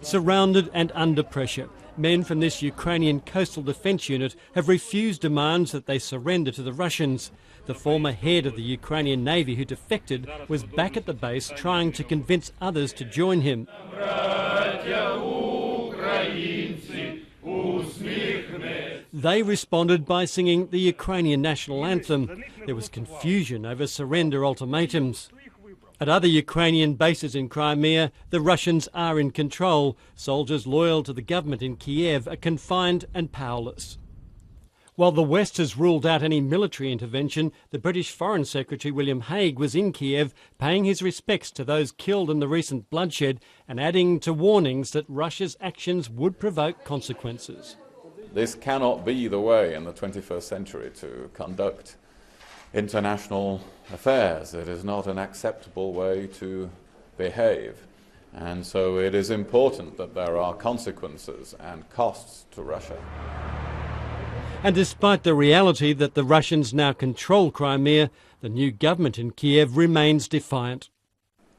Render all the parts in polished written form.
Surrounded and under pressure, men from this Ukrainian coastal defence unit have refused demands that they surrender to the Russians. The former head of the Ukrainian Navy who defected was back at the base trying to convince others to join him. They responded by singing the Ukrainian national anthem. There was confusion over surrender ultimatums. At other Ukrainian bases in Crimea, the Russians are in control. Soldiers loyal to the government in Kiev are confined and powerless. While the West has ruled out any military intervention, the British Foreign Secretary William Hague was in Kiev paying his respects to those killed in the recent bloodshed and adding to warnings that Russia's actions would provoke consequences. This cannot be the way in the 21st century to conduct international affairs. It is not an acceptable way to behave. And so it is important that there are consequences and costs to Russia. And despite the reality that the Russians now control Crimea, the new government in Kiev remains defiant.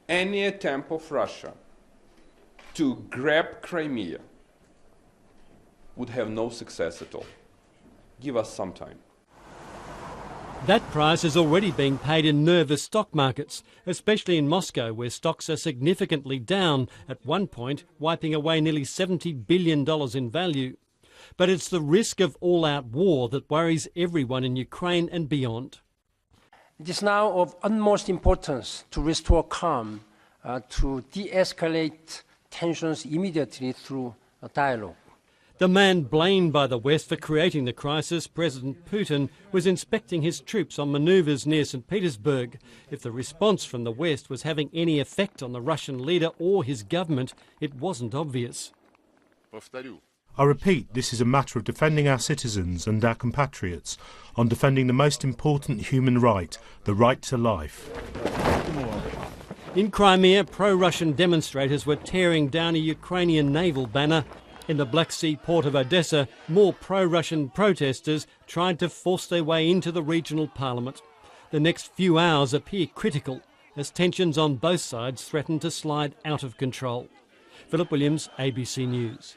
Any attempt of Russia to grab Crimea would have no success at all. Give us some time. That price is already being paid in nervous stock markets, especially in Moscow, where stocks are significantly down, at one point wiping away nearly $70 billion in value. But it's the risk of all-out war that worries everyone in Ukraine and beyond. It is now of utmost importance to restore calm, to de-escalate tensions immediately through dialogue. The man blamed by the West for creating the crisis, President Putin, was inspecting his troops on manoeuvres near St. Petersburg. If the response from the West was having any effect on the Russian leader or his government, it wasn't obvious. I repeat, this is a matter of defending our citizens and our compatriots, on defending the most important human right, the right to life. In Crimea, pro-Russian demonstrators were tearing down a Ukrainian naval banner. In the Black Sea port of Odessa, more pro-Russian protesters tried to force their way into the regional parliament. The next few hours appear critical as tensions on both sides threaten to slide out of control. Philip Williams, ABC News.